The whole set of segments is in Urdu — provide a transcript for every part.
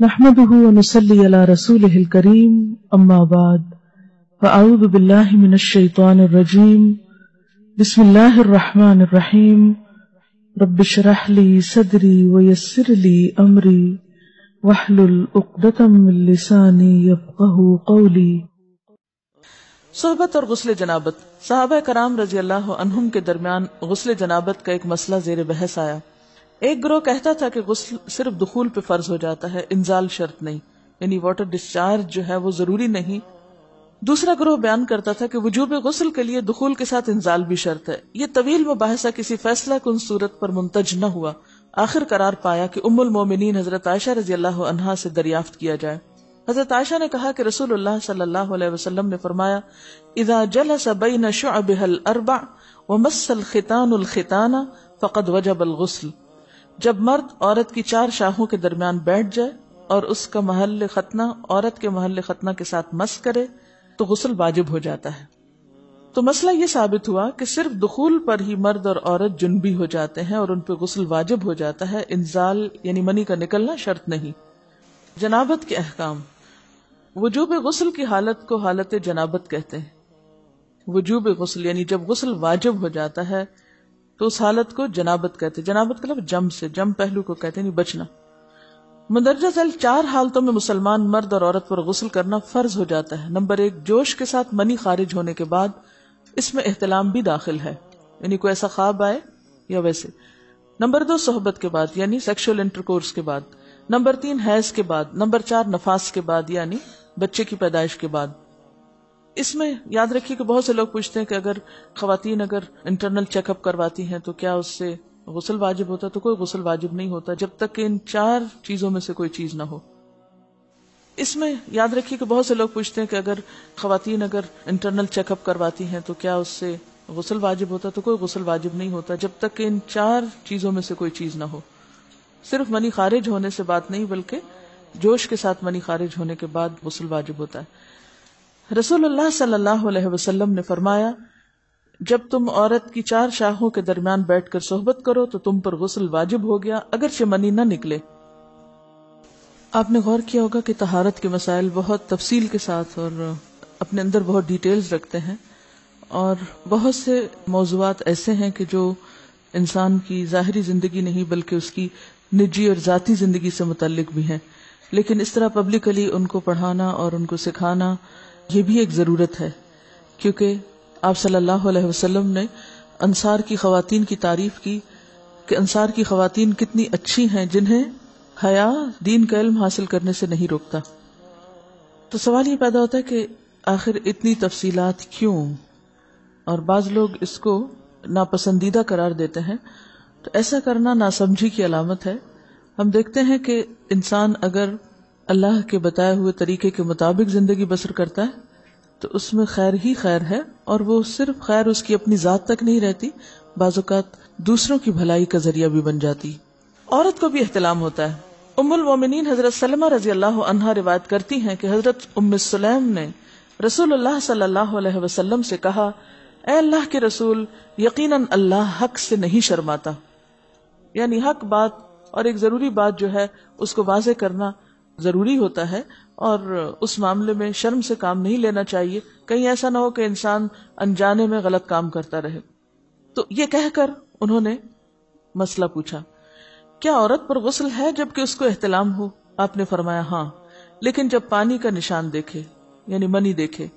نحمده ونصلي على رسوله الكريم اما بعد فاعوذ بالله من الشيطان الرجيم بسم الله الرحمن الرحيم رب اشرح لي صدري ويسر لي امري واحلل عقدة من لساني يفقهوا قولي۔ صحبت اور غسل جنابت۔ صحابہ کرام رضی اللہ عنہم کے درمیان غسل جنابت کا ایک مسئلہ زیر بحث آیا۔ ایک گروہ کہتا تھا کہ غسل صرف دخول پہ فرض ہو جاتا ہے، انزال شرط نہیں، یعنی واٹر ڈسچارج جو ہے وہ ضروری نہیں۔ دوسرا گروہ بیان کرتا تھا کہ وجوب غسل کے لیے دخول کے ساتھ انزال بھی شرط ہے۔ یہ طویل مباحثہ کسی فیصلہ کن صورت پر منتج نہ ہوا۔ آخر قرار پایا کہ ام المومنین حضرت عائشہ رضی اللہ عنہا سے دریافت کیا جائے۔ حضرت عائشہ نے کہا کہ رسول اللہ صلی اللہ علیہ وسلم نے فرمایا، اذا جلس بین شعبها الاربع ومس الختان الختان فقد وجب الغسل۔ جب مرد عورت کی 4 شاخوں کے درمیان بیٹھ جائے اور اس کا محل ختنہ عورت کے محل ختنہ کے ساتھ مس کرے تو غسل واجب ہو جاتا ہے۔ تو مسئلہ یہ ثابت ہوا کہ صرف دخول پر ہی مرد اور عورت جنبی ہو جاتے ہیں اور ان پہ غسل واجب ہو جاتا ہے، انزال یعنی منی کا نکلنا شرط نہیں۔ جنابت کے احکام۔ وجوب غسل کی حالت کو حالت جنابت کہتے ہیں۔ وجوب غسل یعنی جب غسل واجب ہو جاتا ہے تو اس حالت کو جنابت کہتے ہیں۔ جنابت کا لفظ جم سے، جم پہلو کو کہتے ہیں، نہیں بچنا۔ مندرجہ ذیل 4 حالتوں میں مسلمان مرد اور عورت پر غسل کرنا فرض ہو جاتا ہے۔ نمبر 1، جوش کے ساتھ منی خارج ہونے کے بعد، اس میں احتلام بھی داخل ہے، یعنی کوئی ایسا خواب آئے یا ویسے۔ نمبر 2، صحبت کے بعد یعنی سیکشل انٹرکورس کے بعد۔ نمبر 3، حیض کے بعد۔ نمبر 4، نفاس کے بعد یعنی بچے کی پیدائش کے بعد۔ اس میں یاد رکھیے کہ بہت سے لوگ پوچھتے ہیں کہ اگر خواتین انٹرنل چیک اپ کرواتی ہیں تو کیا اس سے غسل واجب ہوتا؟ تو کوئی غسل واجب نہیں ہوتا جب تک کہ ان 4 چیزوں میں سے کوئی چیز نہ ہو۔ اس میں یاد رکھیے کہ بہت سے لوگ پوچھتے ہیں کہ اگر خواتین انٹرنل چیک اپ کرواتی ہیں تو کیا اس سے غسل واجب ہوتا؟ تو کوئی غسل واجب نہیں ہوتا جب تک کہ ان 4 چیزوں میں سے کوئی چیز نہ ہو۔ صرف منی خارج ہونے سے بات نہیں، بلکہ جوش کے ساتھ منی خارج ہونے کے بعد غسل واجب ہوتا ہے۔ رسول اللہ صلی اللہ علیہ وسلم نے فرمایا، جب تم عورت کی 4 شاخوں کے درمیان بیٹھ کر صحبت کرو تو تم پر غسل واجب ہو گیا اگرچہ منی نہ نکلے۔ آپ نے غور کیا ہوگا کہ طہارت کے مسائل بہت تفصیل کے ساتھ اور اپنے اندر بہت ڈیٹیلز رکھتے ہیں، اور بہت سے موضوعات ایسے ہیں کہ جو انسان کی ظاہری زندگی نہیں بلکہ اس کی نجی اور ذاتی زندگی سے متعلق بھی ہیں، لیکن اس طرح پبلکلی ان کو پڑھانا اور ان کو سکھانا یہ بھی ایک ضرورت ہے، کیونکہ آپ صلی اللہ علیہ وسلم نے انصار کی خواتین کی تعریف کی کہ انصار کی خواتین کتنی اچھی ہیں جنہیں حیا دین کا علم حاصل کرنے سے نہیں روکتا۔ تو سوال یہ پیدا ہوتا ہے کہ آخر اتنی تفصیلات کیوں؟ اور بعض لوگ اس کو ناپسندیدہ قرار دیتے ہیں، تو ایسا کرنا ناسمجھی کی علامت ہے۔ ہم دیکھتے ہیں کہ انسان اگر اللہ کے بتائے ہوئے طریقے کے مطابق زندگی بسر کرتا ہے تو اس میں خیر ہی خیر ہے، اور وہ صرف خیر اس کی اپنی ذات تک نہیں رہتی، بعض اوقات دوسروں کی بھلائی کا ذریعہ بھی بن جاتی۔ عورت کو بھی احتلام ہوتا ہے۔ ام المومنین حضرت سلمہ رضی اللہ عنہا روایت کرتی ہیں کہ حضرت ام سلیم نے رسول اللہ صلی اللہ علیہ وسلم سے کہا، اے اللہ کے رسول، یقیناً اللہ حق سے نہیں شرماتا، یعنی حق بات اور ایک ضروری بات جو ہے اس کو واضح کرنا ضروری ہوتا ہے، اور اس معاملے میں شرم سے کام نہیں لینا چاہیے، کہیں ایسا نہ ہو کہ انسان انجانے میں غلط کام کرتا رہے۔ تو یہ کہہ کر انہوں نے مسئلہ پوچھا، کیا عورت پر غسل ہے جبکہ اس کو احتلام ہو؟ آپ نے فرمایا ہاں، لیکن جب پانی کا نشان دیکھے یعنی منی دیکھے۔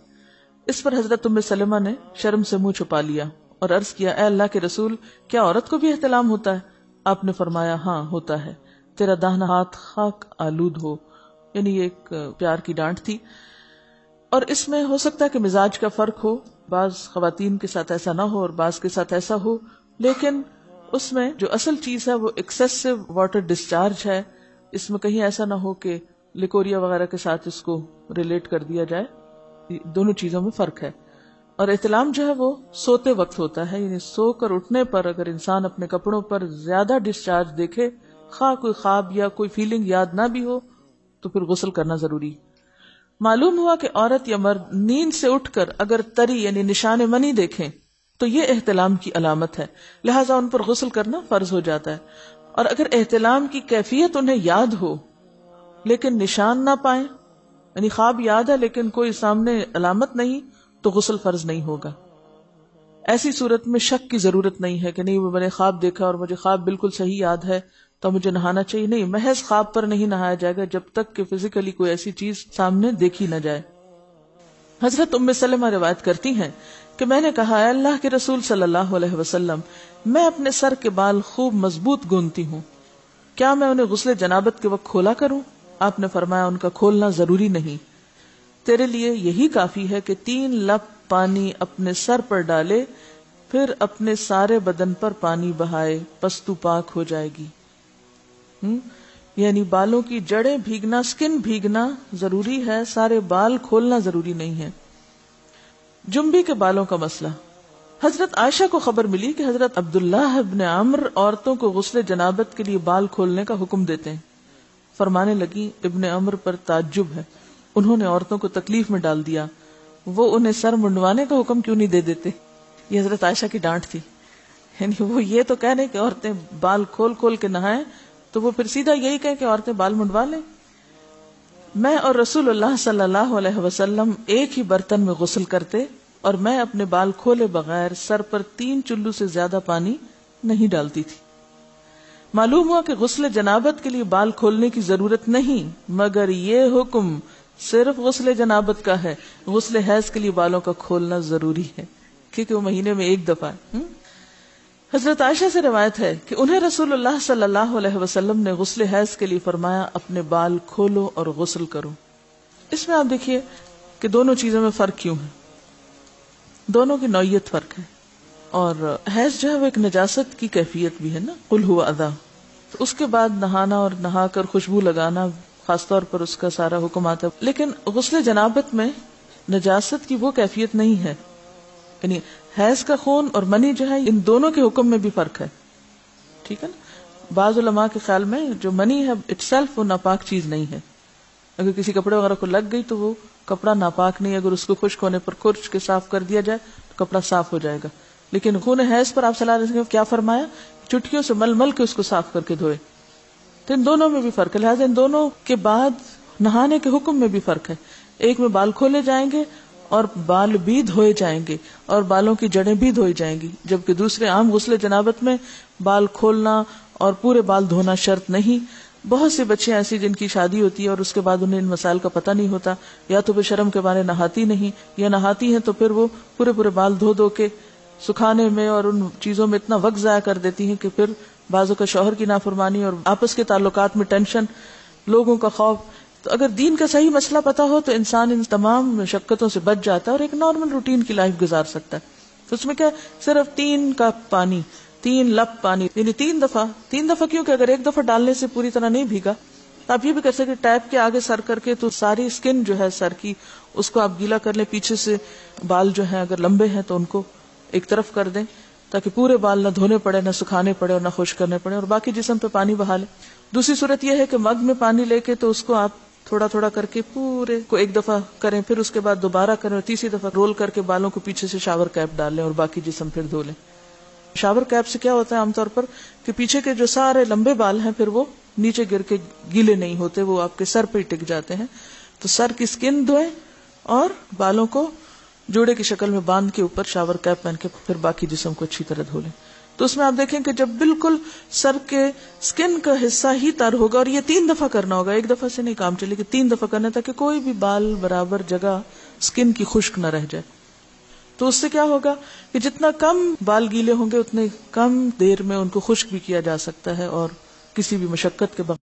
اس پر حضرت ام سلمہ نے شرم سے منہ چھپا لیا اور عرض کیا، اے اللہ کے رسول، کیا عورت کو بھی احتلام ہوتا ہے؟ آپ نے فرمایا ہاں ہوتا ہے، تیرا داہنا ہاتھ خاک آلود ہو، یعنی یہ ایک پیار کی ڈانٹ تھی۔ اور اس میں ہو سکتا ہے کہ مزاج کا فرق ہو، بعض خواتین کے ساتھ ایسا نہ ہو اور بعض کے ساتھ ایسا ہو، لیکن اس میں جو اصل چیز ہے وہ ایکسیسو واٹر ڈسچارج ہے۔ اس میں کہیں ایسا نہ ہو کہ لیکوریا وغیرہ کے ساتھ اس کو ریلیٹ کر دیا جائے، دونوں چیزوں میں فرق ہے۔ اور احتلام جو ہے وہ سوتے وقت ہوتا ہے، یعنی سو کر اٹھنے پر اگر انسان اپنے کپڑوں پر زیادہ ڈسچارج دیکھے، خواہ کوئی خواب یا کوئی فیلنگ یاد نہ بھی ہو، تو پھر غسل کرنا ضروری۔ معلوم ہوا کہ عورت یا مرد نیند سے اٹھ کر اگر تری یعنی نشان منی دیکھیں تو یہ احتلام کی علامت ہے، لہٰذا ان پر غسل کرنا فرض ہو جاتا ہے۔ اور اگر احتلام کی کیفیت انہیں یاد ہو لیکن نشان نہ پائیں، یعنی خواب یاد ہے لیکن کوئی سامنے علامت نہیں، تو غسل فرض نہیں ہوگا. ایسی صورت میں شک کی ضرورت نہیں ہے کہ نہیں وہ میں نے خواب دیکھا اور مجھے خواب بالکل صحیح یاد ہے تو مجھے نہانا چاہیے. نہیں، محض خواب پر نہیں نہایا جائے گا جب تک کہ فزیکلی کوئی ایسی چیز سامنے دیکھی نہ جائے. حضرت ام سلمہ روایت کرتی ہیں کہ میں نے کہا، اے اللہ کے رسول صلی اللہ علیہ وسلم، میں اپنے سر کے بال خوب مضبوط گوندتی ہوں، کیا میں انہیں غسل جنابت کے وقت کھولا کروں؟ آپ نے فرمایا، ان کا کھولنا ضروری نہیں، تیرے لیے یہی کافی ہے کہ 3 لپ پانی اپنے سر پر ڈالے، پھر اپنے سارے بدن پر پانی بہائے، پس تو پاک ہو جائے گی. یعنی بالوں کی جڑیں بھیگنا، سکن بھیگنا ضروری ہے، سارے بال کھولنا ضروری نہیں ہے. جنبی کے بالوں کا مسئلہ. حضرت عائشہ کو خبر ملی کہ حضرت عبداللہ ابن عمرو عورتوں کو غسل جنابت کے لیے بال کھولنے کا حکم دیتے ہیں. فرمانے لگی، ابن عمرو پر تعجب ہے، انہوں نے عورتوں کو تکلیف میں ڈال دیا، وہ انہیں سر منڈوانے کا حکم کیوں نہیں دے دیتے؟ یہ حضرت عائشہ کی ڈانٹ تھی. یعنی وہ یہ تو کہہ رہے کہ عورتیں بال کھول کھول کے نہائیں، تو وہ پھر سیدھا یہی کہیں کہ عورتیں بال منڈوا لیں. میں اور رسول اللہ صلی اللہ علیہ وسلم ایک ہی برتن میں غسل کرتے، اور میں اپنے بال کھولے بغیر سر پر 3 چلو سے زیادہ پانی نہیں ڈالتی تھی. معلوم ہوا کہ غسل جنابت کے لیے بال کھولنے کی ضرورت نہیں، مگر یہ حکم صرف غسل جنابت کا ہے. غسل حیض کے لیے بالوں کا کھولنا ضروری ہے کیونکہ وہ مہینے میں ایک دفعہ ہے. حضرت عائشہ سے روایت ہے کہ انہیں رسول اللہ صلی اللہ علیہ وسلم نے غسل حیض کے لیے فرمایا، اپنے بال کھولو اور غسل کرو. اس میں آپ دیکھیے کہ دونوں چیزوں میں فرق کیوں ہے، دونوں کی نوعیت فرق ہے. اور حیض جو ہے وہ ایک نجاست کی کیفیت بھی ہے نا، قل ہوا اذی، تو اس کے بعد نہانا اور نہا کر خوشبو لگانا خاص طور پر اس کا سارا حکم آتا ہے. لیکن غسل جنابت میں نجاست کی وہ کیفیت نہیں ہے، یعنی حیض کا خون اور منی جو ہے ان دونوں کے حکم میں بھی فرق ہے. ٹھیک ہے نا. بعض علماء کے خیال میں جو منی ہے اٹ سیلف وہ ناپاک چیز نہیں ہے، اگر کسی کپڑے وغیرہ کو لگ گئی تو وہ کپڑا ناپاک نہیں، اگر اس کو خشک ہونے پر کھرچ کے صاف کر دیا جائے تو کپڑا صاف ہو جائے گا. لیکن خون حیض پر آپ صلی اللہ علیہ وسلم کیا فرمایا، چٹکیوں سے مل مل کے اس کو صاف کر کے دھوئے. تو ان دونوں میں بھی فرق ہے، لہٰذا ان دونوں کے بعد نہانے کے حکم میں بھی فرق ہے. ایک میں بال کھولے جائیں گے اور بال بھی دھوئے جائیں گے اور بالوں کی جڑیں بھی دھوئی جائیں گی، جبکہ دوسرے عام غسل جنابت میں بال کھولنا اور پورے بال دھونا شرط نہیں. بہت سے بچے ایسی جن کی شادی ہوتی ہے اور اس کے بعد انہیں ان مسائل کا پتہ نہیں ہوتا، یا تو وہ شرم کے بارے نہاتی نہیں، یا نہاتی ہیں تو پھر وہ پورے بال دھو دھو کے سکھانے میں اور ان چیزوں میں اتنا وقت ضائع کر دیتی ہیں کہ پھر بعضوں کا شوہر کی نافرمانی اور آپس کے تعلقات میں ٹینشن، لوگوں کا خوف. تو اگر دین کا صحیح مسئلہ پتا ہو تو انسان ان تمام مشقتوں سے بچ جاتا ہے اور ایک نارمل روٹین کی لائف گزار سکتا ہے. تو اس میں کیا صرف 3 کپ پانی، 3 لپ پانی، یعنی 3 دفعہ کیوں کہ اگر ایک دفعہ ڈالنے سے پوری طرح نہیں بھیگا تو آپ یہ بھی کر سکتے ٹیپ کے آگے سر کر کے تو ساری اسکن جو ہے سر کی اس کو آپ گیلا کر لیں، پیچھے سے بال جو ہیں اگر لمبے ہیں تو ان کو ایک طرف کر دیں تاکہ پورے بال نہ دھونے پڑے، نہ سکھانے پڑے اور نہ خشک کرنے پڑے، اور باقی جسم پہ پانی بہا لیں. دوسری صورت یہ ہے کہ مگ میں پانی لے کے تو اس کو آپ تھوڑا تھوڑا کر کے پورے کو ایک دفعہ کریں، پھر اس کے بعد دوبارہ کریں اور تیسری دفعہ رول کر کے بالوں کو پیچھے سے شاور کیپ ڈال لیں اور باقی جسم پھر دھو لیں. شاور کیپ سے کیا ہوتا ہے عام طور پر کہ پیچھے کے جو سارے لمبے بال ہیں پھر وہ نیچے گر کے گیلے نہیں ہوتے، وہ آپ کے سر پہ ٹک جاتے ہیں. تو سر کی اسکن دھوئیں اور بالوں کو جوڑے کی شکل میں باندھ کے اوپر شاور کیپ پہن کے پھر باقی جسم کو اچھی طرح دھو لیں. تو اس میں آپ دیکھیں کہ جب بالکل سر کے سکن کا حصہ ہی تر ہوگا، اور یہ 3 دفعہ کرنا ہوگا، ایک دفعہ سے نہیں کام چلے کہ 3 دفعہ کرنا تاکہ کوئی بھی بال برابر جگہ سکن کی خشک نہ رہ جائے. تو اس سے کیا ہوگا کہ جتنا کم بال گیلے ہوں گے اتنے کم دیر میں ان کو خشک بھی کیا جا سکتا ہے اور کسی بھی مشقت کے بغیر.